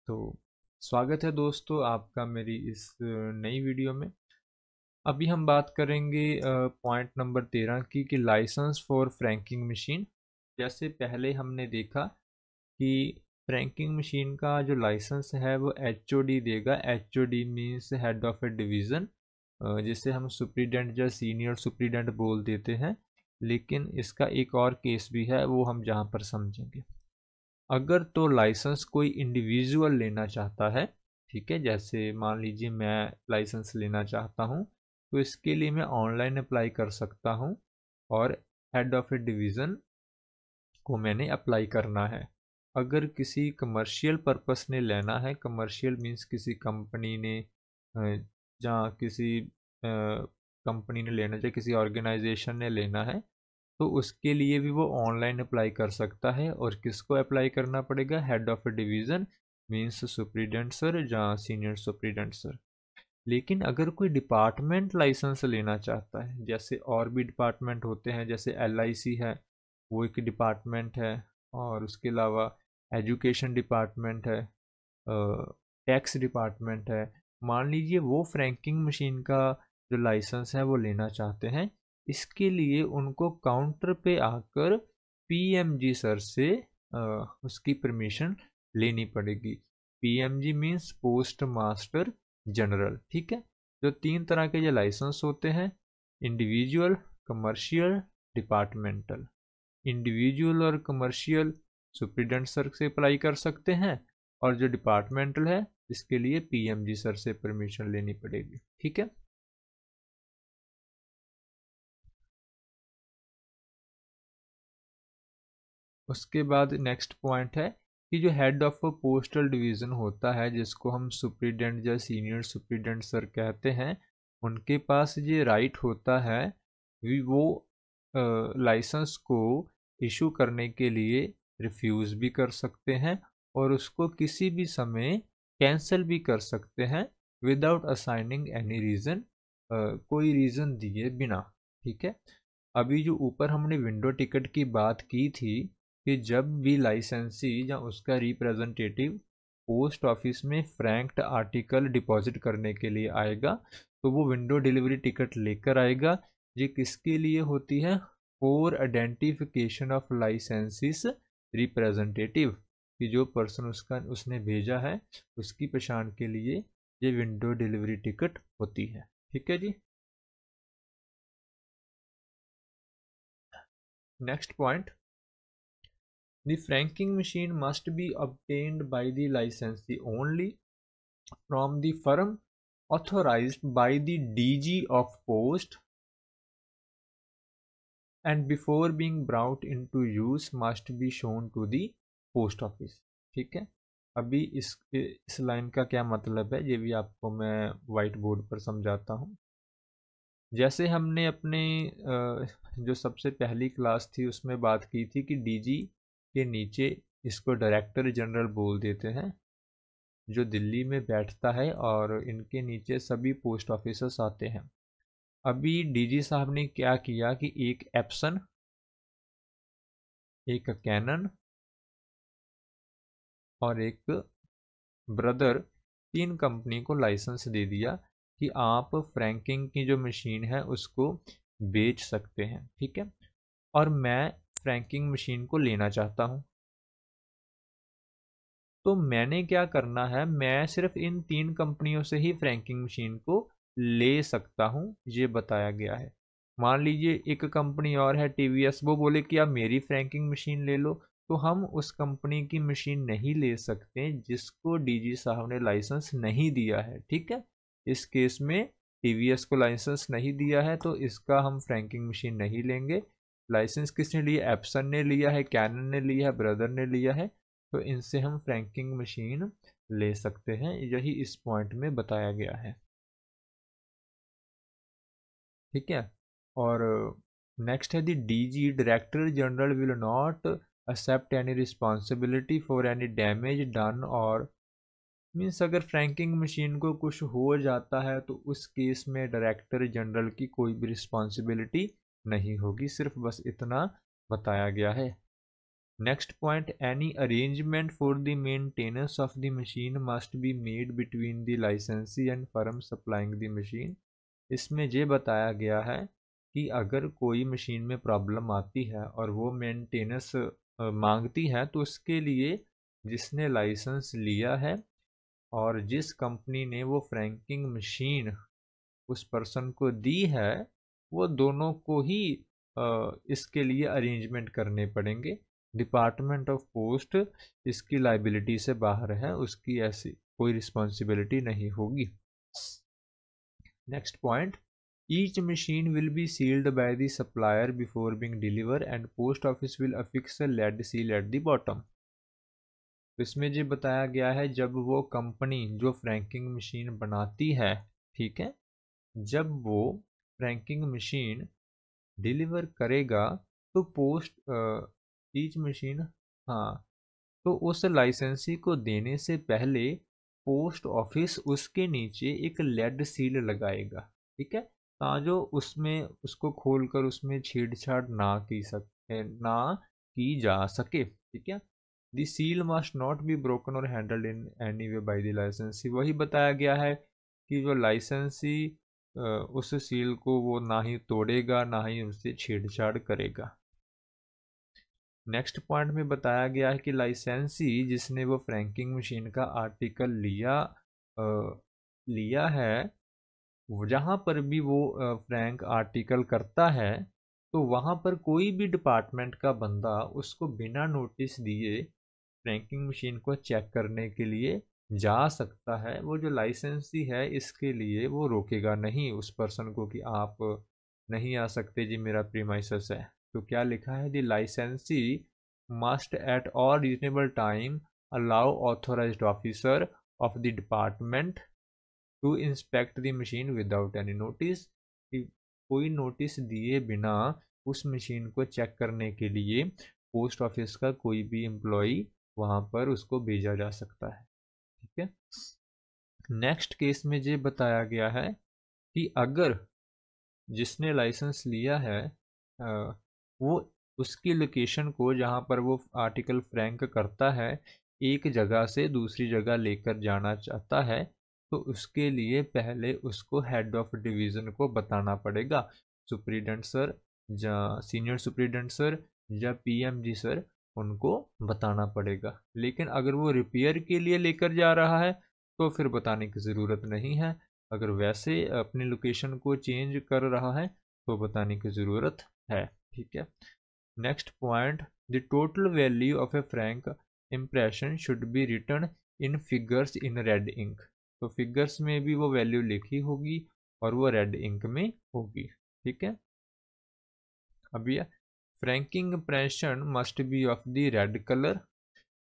तो स्वागत है दोस्तों आपका मेरी इस नई वीडियो में। अभी हम बात करेंगे पॉइंट नंबर 13 की कि लाइसेंस फॉर फ्रैंकिंग मशीन। जैसे पहले हमने देखा कि फ्रैंकिंग मशीन का जो लाइसेंस है वो एचओडी देगा। HOD means head of A division, जिसे हम सुप्रीडेंट या सीनियर सुप्रीडेंट बोल देते हैं। लेकिन इसका एक और केस भी है, वो हम जहाँ पर समझेंगे। अगर तो लाइसेंस कोई इंडिविजुअल लेना चाहता है, ठीक है, जैसे मान लीजिए मैं लाइसेंस लेना चाहता हूँ, तो इसके लिए मैं ऑनलाइन अप्लाई कर सकता हूँ और हेड ऑफ ए डिवीज़न को मैंने अप्लाई करना है। अगर किसी कमर्शियल पर्पस ने लेना है, कमर्शियल मीन्स किसी कंपनी ने जहाँ किसी कंपनी ने लेना, चाहे किसी ऑर्गेनाइजेशन ने लेना है, तो उसके लिए भी वो ऑनलाइन अप्लाई कर सकता है। और किसको अप्लाई करना पड़ेगा? Head of A division means superintendent sir या सीनियर सुप्रीडेंट सर। लेकिन अगर कोई डिपार्टमेंट लाइसेंस लेना चाहता है, जैसे और भी डिपार्टमेंट होते हैं, जैसे एलआईसी है, वो एक डिपार्टमेंट है, और उसके अलावा एजुकेशन डिपार्टमेंट है, टैक्स डिपार्टमेंट है। मान लीजिए वो फ्रैंकिंग मशीन का जो लाइसेंस है वो लेना चाहते हैं। इसके लिए उनको काउंटर पे आकर पीएमजी सर से उसकी परमिशन लेनी पड़ेगी। PMG means post master general, ठीक है। जो तीन तरह के ये लाइसेंस होते हैं, इंडिविजुअल, कमर्शियल, डिपार्टमेंटल। इंडिविजुअल और कमर्शियल सुप्रीडेंट सर से अप्लाई कर सकते हैं, और जो डिपार्टमेंटल है इसके लिए पीएमजी सर से परमिशन लेनी पड़ेगी, ठीक है। उसके बाद नेक्स्ट पॉइंट है कि जो हेड ऑफ पोस्टल डिवीज़न होता है, जिसको हम सुप्रीडेंट या सीनियर सुप्रीडेंट सर कहते हैं, उनके पास ये राइट होता है कि वो लाइसेंस को इशू करने के लिए रिफ्यूज़ भी कर सकते हैं और उसको किसी भी समय कैंसिल भी कर सकते हैं विदाउट असाइनिंग एनी रीज़न, कोई रीज़न दिए बिना, ठीक है। अभी जो ऊपर हमने विंडो टिकट की बात की थी कि जब भी लाइसेंसी या उसका रिप्रेजेंटेटिव पोस्ट ऑफिस में फ्रैंक्ड आर्टिकल डिपॉजिट करने के लिए आएगा, तो वो विंडो डिलीवरी टिकट लेकर आएगा। ये किसके लिए होती है? For identification of licences representative, कि जो पर्सन उसने भेजा है उसकी पहचान के लिए ये विंडो डिलीवरी टिकट होती है, ठीक है जी। Next point, the franking machine must be obtained by the licensee only from the firm authorized by the DG of Post, and before being brought into use must be shown to the post office, ठीक है। अभी इस line का क्या मतलब है ये भी आपको मैं वाइट बोर्ड पर समझाता हूँ। जैसे हमने अपने जो सबसे पहली क्लास थी उसमें बात की थी कि डीजी के नीचे इसको डायरेक्टर जनरल बोल देते हैं, जो दिल्ली में बैठता है, और इनके नीचे सभी पोस्ट ऑफिसर्स आते हैं। अभी डीजी साहब ने क्या किया कि एक एप्सन, एक कैनन और एक ब्रदर, तीन कंपनी को लाइसेंस दे दिया कि आप फ्रैंकिंग की जो मशीन है उसको बेच सकते हैं, ठीक है। और मैं फ्रैंकिंग मशीन को लेना चाहता हूँ, तो मैंने क्या करना है? मैं सिर्फ इन तीन कंपनियों से ही फ्रैंकिंग मशीन को ले सकता हूँ, ये बताया गया है। मान लीजिए एक कंपनी और है टीवीएस, वो बोले कि आप मेरी फ्रैंकिंग मशीन ले लो, तो हम उस कंपनी की मशीन नहीं ले सकते जिसको डीजी साहब ने लाइसेंस नहीं दिया है, ठीक है। इस केस में टीवीएस को लाइसेंस नहीं दिया है, तो इसका हम फ्रैंकिंग मशीन नहीं लेंगे। लाइसेंस किसने लिया? एप्सन ने लिया है, कैनन ने लिया है, ब्रदर ने लिया है, तो इनसे हम फ्रैंकिंग मशीन ले सकते हैं। यही इस पॉइंट में बताया गया है, ठीक है। और नेक्स्ट है the DG, director general will not accept any responsibility for any damage done, और मीन्स अगर फ्रैंकिंग मशीन को कुछ हो जाता है तो उस केस में डायरेक्टर जनरल की कोई भी रिस्पॉन्सिबिलिटी नहीं होगी। सिर्फ बस इतना बताया गया है। Next point, any arrangement for the maintenance of the machine must be made between the licensee and firm supplying the machine. इसमें ये बताया गया है कि अगर कोई मशीन में प्रॉब्लम आती है और वो मेंटेनेंस मांगती है, तो उसके लिए जिसने लाइसेंस लिया है और जिस कंपनी ने वो फ्रैंकिंग मशीन उस पर्सन को दी है, वो दोनों को ही इसके लिए अरेंजमेंट करने पड़ेंगे। डिपार्टमेंट ऑफ पोस्ट इसकी लाइबिलिटी से बाहर है, उसकी ऐसी कोई रिस्पॉन्सिबिलिटी नहीं होगी। Next point, each machine will be sealed by the supplier before being deliver and post office will affix a lead seal at the bottom. तो इसमें जो बताया गया है, जब वो कंपनी जो फ्रैंकिंग मशीन बनाती है, ठीक है, जब वो फ्रैंकिंग मशीन डिलीवर करेगा तो पोस्ट ईच मशीन, हाँ, तो उस लाइसेंसी को देने से पहले पोस्ट ऑफिस उसके नीचे एक लेड सील लगाएगा, ठीक है, जो उसमें उसको खोलकर उसमें छेड़छाड़ ना की जा सके, ठीक है। The seal must not be broken और handled in any way by the licensee. वही बताया गया है कि जो लाइसेंसी उस सील को वो ना ही तोड़ेगा ना ही उससे छेड़छाड़ करेगा। नेक्स्ट पॉइंट में बताया गया है कि लाइसेंसी जिसने वो फ्रैंकिंग मशीन का आर्टिकल लिया है, जहाँ पर भी वो फ्रैंक आर्टिकल करता है, तो वहाँ पर कोई भी डिपार्टमेंट का बंदा उसको बिना नोटिस दिए फ्रैंकिंग मशीन को चेक करने के लिए जा सकता है। वो जो लाइसेंसी है इसके लिए वो रोकेगा नहीं उस पर्सन को कि आप नहीं आ सकते जी, मेरा प्रीमाइसेस है। तो क्या लिखा है, the licensee must at all reasonable time allow authorised officer of the department to inspect the machine without any notice. कोई नोटिस दिए बिना उस मशीन को चेक करने के लिए पोस्ट ऑफिस का कोई भी एम्प्लॉई वहाँ पर उसको भेजा जा सकता है, ठीक है। नेक्स्ट केस में ये बताया गया है कि अगर जिसने लाइसेंस लिया है वो उसकी लोकेशन को जहाँ पर वो आर्टिकल फ्रैंक करता है एक जगह से दूसरी जगह लेकर जाना चाहता है, तो उसके लिए पहले उसको हेड ऑफ डिवीज़न को बताना पड़ेगा, सुप्रीडेंट सर या सीनियर सुप्रीडेंट सर या पीएमजी सर, उनको बताना पड़ेगा। लेकिन अगर वो रिपेयर के लिए लेकर जा रहा है तो फिर बताने की ज़रूरत नहीं है। अगर वैसे अपनी लोकेशन को चेंज कर रहा है तो बताने की ज़रूरत है, ठीक है। Next point, the total value of a frank impression should be written in figures in red ink. तो फिगर्स में भी वो वैल्यू लिखी होगी और वो रेड इंक में होगी, ठीक है। अब ये franking impression must be of the red colour,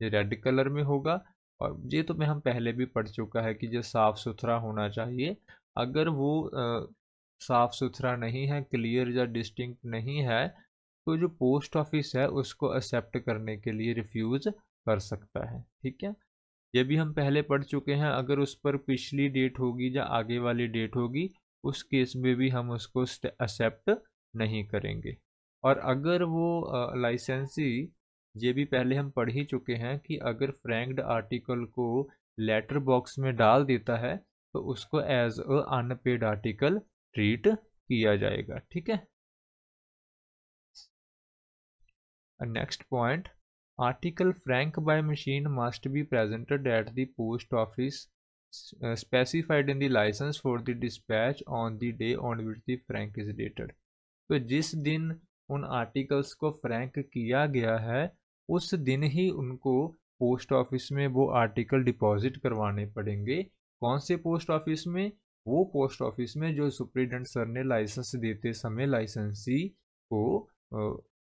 ये रेड कलर में होगा। और ये तो मैं हम पहले भी पढ़ चुका है कि जो साफ़ सुथरा होना चाहिए। अगर वो साफ़ सुथरा नहीं है, क्लियर या डिस्टिंक्ट नहीं है, तो जो पोस्ट ऑफिस है उसको एक्सेप्ट करने के लिए रिफ्यूज़ कर सकता है, ठीक है। ये भी हम पहले पढ़ चुके हैं, अगर उस पर पिछली डेट होगी या आगे वाली डेट होगी, उस केस में भी हम उसको एक्सेप्ट नहीं करेंगे। और अगर वो लाइसेंसी, ये भी पहले हम पढ़ ही चुके हैं कि अगर फ्रैंक्ड आर्टिकल को लेटर बॉक्स में डाल देता है तो उसको as a unpaid article treat किया जाएगा, ठीक है। Next point, article frank by machine must be presented at the post office specified in the licence for the dispatch on the day on which the frank is dated. तो जिस दिन उन articles को Frank किया गया है उस दिन ही उनको पोस्ट ऑफिस में वो आर्टिकल डिपॉजिट करवाने पड़ेंगे। कौन से पोस्ट ऑफिस में? वो पोस्ट ऑफिस में जो सुप्रीडेंट सर ने लाइसेंस देते समय लाइसेंसी को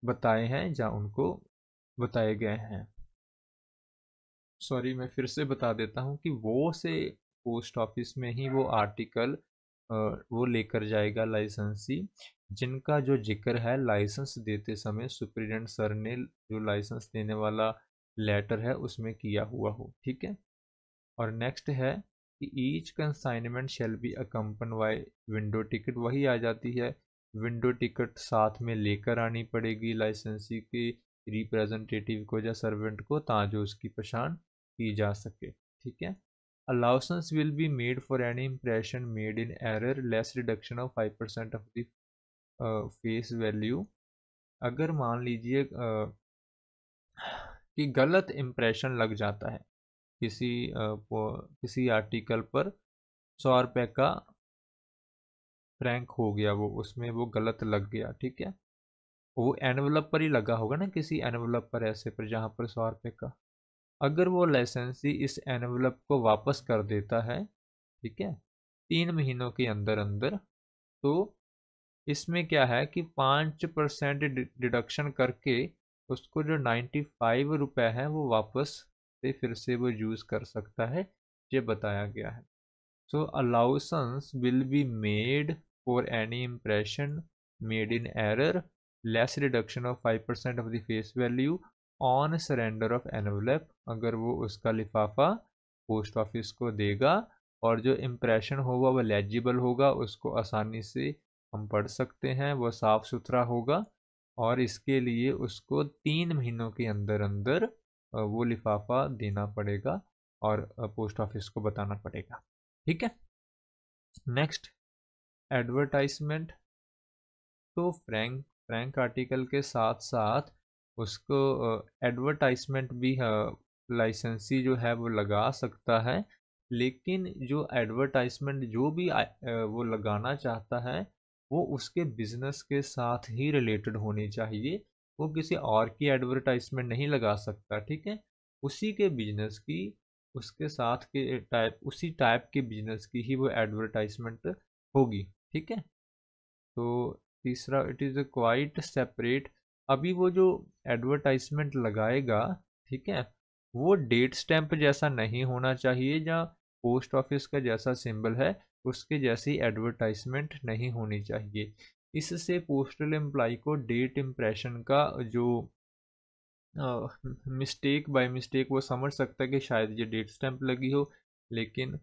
बताए हैं या उनको बताए गए हैं। सॉरी, मैं फिर से बता देता हूँ कि वो से पोस्ट ऑफिस में ही वो आर्टिकल वो लेकर जाएगा लाइसेंसी जिनका जो जिक्र है लाइसेंस देते समय सुप्रीडेंट सर ने जो लाइसेंस देने वाला लेटर है उसमें किया हुआ हो, ठीक है। और नेक्स्ट है कि each consignment shall be accompanied by window ticket. वही आ जाती है, विंडो टिकट साथ में लेकर आनी पड़ेगी लाइसेंसी की रिप्रेजेंटेटिव को या सर्वेंट को, ताकि उसकी पहचान की जा सके। ठीक है। Allowance will be made for any impression made in error less reduction of 5% of the face value. अगर मान लीजिए कि गलत इम्प्रेशन लग जाता है किसी आर्टिकल पर, 100 रुपये का फ्रैंक हो गया, वो उसमें वो गलत लग गया। ठीक है। वो एनवलप पर ही लगा होगा ना, किसी एनवलप पर ऐसे पर जहाँ पर 100 रुपये का, अगर वो लाइसेंसी इस एनवलप को वापस कर देता है, ठीक है, 3 महीनों के अंदर अंदर, तो इसमें क्या है कि 5% डिडक्शन करके उसको जो 95 रुपये है वो वापस से फिर से वो यूज़ कर सकता है, ये बताया गया है। So allowance will be made for any impression made in error less reduction of 5% of the face value on surrender of envelope. अगर वो उसका लिफाफा पोस्ट ऑफिस को देगा और जो इम्प्रेशन होगा वो लेजिबल होगा, उसको आसानी से हम पढ़ सकते हैं, वो साफ़ सुथरा होगा, और इसके लिए उसको 3 महीनों के अंदर अंदर वो लिफाफा देना पड़ेगा और पोस्ट ऑफिस को बताना पड़ेगा। ठीक है। Next, advertisement. तो फ्रैंक आर्टिकल के साथ साथ उसको एडवर्टाइजमेंट भी लाइसेंसी जो है वो लगा सकता है, लेकिन जो एडवर्टाइजमेंट जो भी वो लगाना चाहता है वो उसके बिजनेस के साथ ही रिलेटेड होनी चाहिए। वो किसी और की एडवर्टाइजमेंट नहीं लगा सकता। ठीक है। उसी के बिजनेस की, उसके साथ के उसी टाइप के बिजनेस की ही वो एडवर्टाइजमेंट होगी। ठीक है। तो तीसरा, it is a quite separate. अभी वो जो एडवर्टाइजमेंट लगाएगा, ठीक है, वो डेट स्टैंप जैसा नहीं होना चाहिए, या पोस्ट ऑफिस का जैसा सिंबल है उसके जैसी एडवर्टाइजमेंट नहीं होनी चाहिए। इससे पोस्टल एम्प्लॉय को डेट इम्प्रेशन का जो मिस्टेक बाय मिस्टेक वो समझ सकता है कि शायद ये डेट स्टैंप लगी हो, लेकिन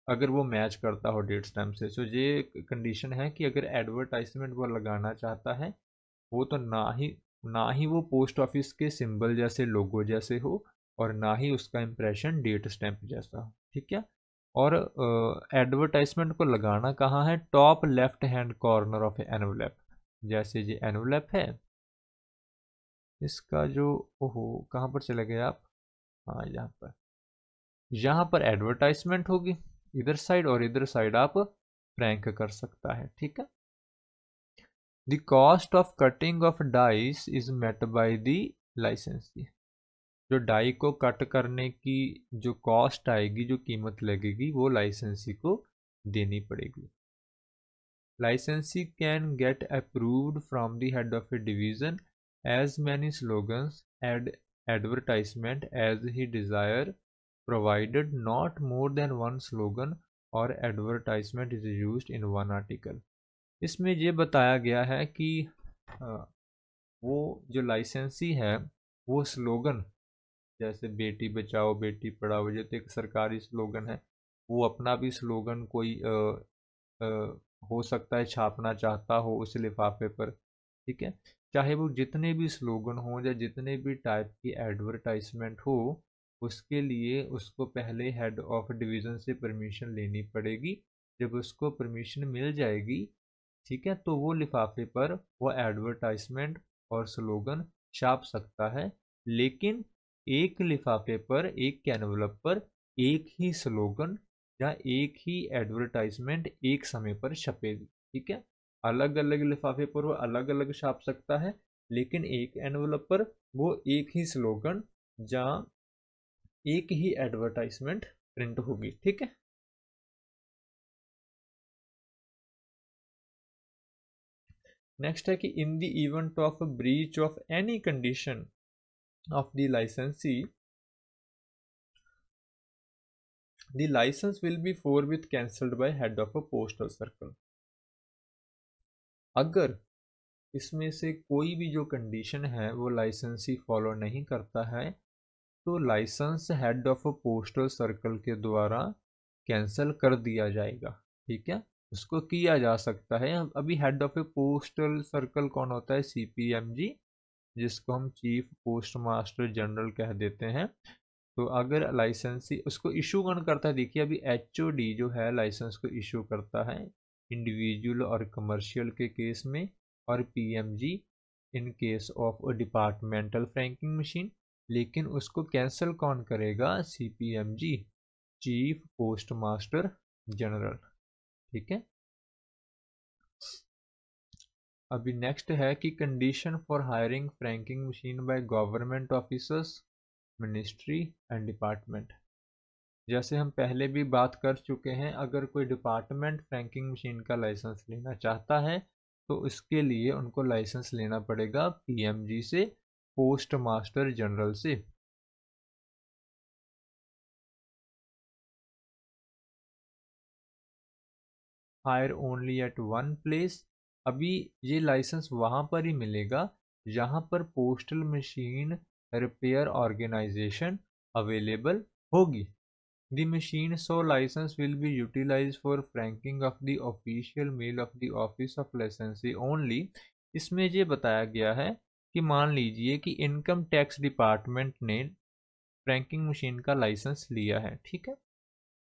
अगर वो मैच करता हो डेट स्टैम्प से। सो ये कंडीशन है कि अगर एडवर्टाइजमेंट वो लगाना चाहता है, वो तो ना ही वो पोस्ट ऑफिस के सिंबल जैसे, लोगो जैसे हो, और ना ही उसका इंप्रेशन डेट स्टैंप जैसा हो। ठीक है। और एडवर्टाइजमेंट को लगाना कहाँ है? Top left hand corner of envelope. जैसे ये एनवलप है, इसका जो, ओहो कहाँ पर चले गए आप, हाँ यहाँ पर एडवर्टाइजमेंट होगी इधर साइड, और इधर साइड आप फ्रैंक कर सकता है। ठीक है। The cost of cutting of dies is met by the licensee. जो डाई को कट करने की जो कॉस्ट आएगी, जो कीमत लगेगी, वो लाइसेंसी को देनी पड़ेगी। लाइसेंसी can get approved from the head of A division as many slogans and advertisement as he desire, provided not more than one slogan or advertisement is used in one article। इसमें ये बताया गया है कि वो जो लाइसेंसी है वो स्लोगन, जैसे बेटी बचाओ बेटी पढ़ाओ, ये तो एक सरकारी स्लोगन है, वो अपना भी स्लोगन कोई हो सकता है छापना चाहता हो उस लिफाफे पर। ठीक है। चाहे वो जितने भी स्लोगन हो या जितने भी टाइप की एडवर्टाइजमेंट हो, उसके लिए उसको पहले हेड ऑफ डिवीज़न से परमिशन लेनी पड़ेगी। जब उसको परमिशन मिल जाएगी, ठीक है, तो वो लिफाफे पर वो एडवर्टाइजमेंट और स्लोगन छाप सकता है। लेकिन एक लिफाफे पर, एक एनवलप पर एक ही स्लोगन या एक ही एडवर्टाइजमेंट एक समय पर छपेगी। ठीक है। अलग अलग लिफाफे पर वो अलग अलग छाप सकता है, लेकिन एक एनवलप पर वो एक ही स्लोगन या एक ही एडवर्टाइजमेंट प्रिंट होगी। ठीक है। नेक्स्ट है कि in the event of breach of any condition of the लाइसेंसी, the license will be forthwith cancelled by head of a postal circle। अगर इसमें से कोई भी जो कंडीशन है वो लाइसेंसी फॉलो नहीं करता है, तो licence head of a postal circle के द्वारा कैंसिल कर दिया जाएगा। ठीक है। उसको किया जा सकता है। अभी head of A postal circle कौन होता है? CPMG जिसको हम चीफ पोस्ट मास्टर जनरल कह देते हैं। तो अगर लाइसेंसी उसको इशू कौन करता है, देखिए अभी एचओडी जो है लाइसेंस को इशू करता है इंडिविजुअल और कमर्शियल के केस में, और PMG in case of departmental franking machine. लेकिन उसको कैंसिल कौन करेगा, सीपीएमजी चीफ पोस्ट मास्टर जनरल। ठीक है। अभी नेक्स्ट है कि condition for hiring franking machine by government officers, ministry and department. जैसे हम पहले भी बात कर चुके हैं, अगर कोई डिपार्टमेंट फ्रैंकिंग मशीन का लाइसेंस लेना चाहता है तो इसके लिए उनको लाइसेंस लेना पड़ेगा पीएमजी से, पोस्ट मास्टर जनरल से। Hire only at one place. अभी ये लाइसेंस वहाँ पर ही मिलेगा जहाँ पर postal machine repair organisation available होगी। The machine so license will be utilized for franking of the official mail of the office of licensee only। इसमें ये बताया गया है कि मान लीजिए कि इनकम टैक्स डिपार्टमेंट ने फ्रैंकिंग मशीन का लाइसेंस लिया है, ठीक है,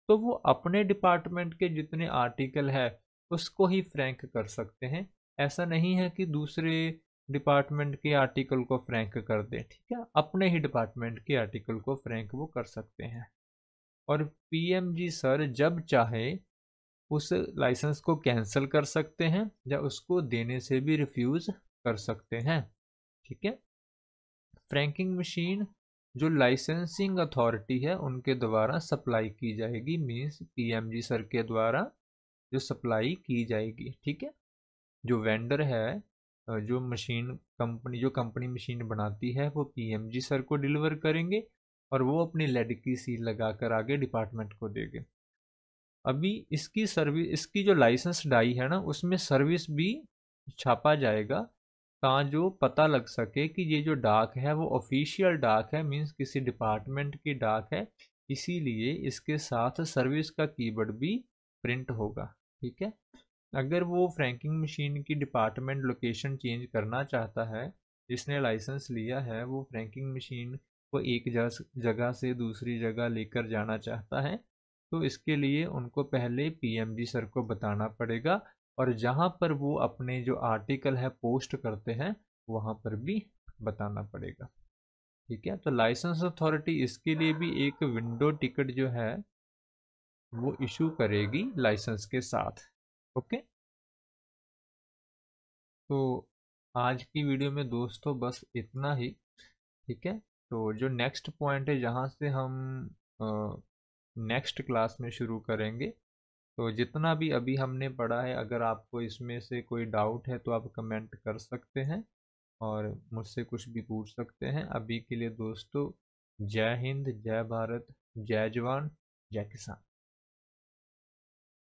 तो वो अपने डिपार्टमेंट के जितने आर्टिकल है उसको ही फ्रैंक कर सकते हैं। ऐसा नहीं है कि दूसरे डिपार्टमेंट के आर्टिकल को फ्रैंक कर दे, ठीक है, अपने ही डिपार्टमेंट के आर्टिकल को फ्रैंक वो कर सकते हैं। और पीएमजी सर जब चाहे उस लाइसेंस को कैंसिल कर सकते हैं या उसको देने से भी रिफ्यूज कर सकते हैं। ठीक है। फ्रैंकिंग मशीन जो लाइसेंसिंग अथॉरिटी है उनके द्वारा सप्लाई की जाएगी, मींस पीएमजी सर के द्वारा जो सप्लाई की जाएगी। ठीक है। जो वेंडर है, जो कंपनी मशीन बनाती है वो पीएमजी सर को डिलीवर करेंगे और वो अपनी लेड की सील लगाकर आगे डिपार्टमेंट को देंगे। अभी इसकी सर्विस, इसकी जो लाइसेंस डाई है ना उसमें सर्विस भी छापा जाएगा जो पता लग सके कि ये जो डाक है वो ऑफिशियल डाक है, मींस किसी डिपार्टमेंट की डाक है। इसीलिए इसके साथ सर्विस का कीवर्ड भी प्रिंट होगा। ठीक है। अगर वो फ्रैंकिंग मशीन की डिपार्टमेंट लोकेशन चेंज करना चाहता है, जिसने लाइसेंस लिया है वो फ्रैंकिंग मशीन को एक जगह से दूसरी जगह लेकर जाना चाहता है, तो इसके लिए उनको पहले पीएमजी सर को बताना पड़ेगा और जहाँ पर वो अपने जो आर्टिकल है पोस्ट करते हैं वहाँ पर भी बताना पड़ेगा। ठीक है। तो लाइसेंस अथॉरिटी इसके लिए भी एक विंडो टिकट जो है वो इशू करेगी लाइसेंस के साथ। ओके। तो आज की वीडियो में दोस्तों बस इतना ही। ठीक है। तो जो नेक्स्ट पॉइंट है जहाँ से हम नेक्स्ट क्लास में शुरू करेंगे, तो जितना भी अभी हमने पढ़ा है अगर आपको इसमें से कोई डाउट है तो आप कमेंट कर सकते हैं और मुझसे कुछ भी पूछ सकते हैं। अभी के लिए दोस्तों जय हिंद, जय भारत, जय जवान, जय किसान।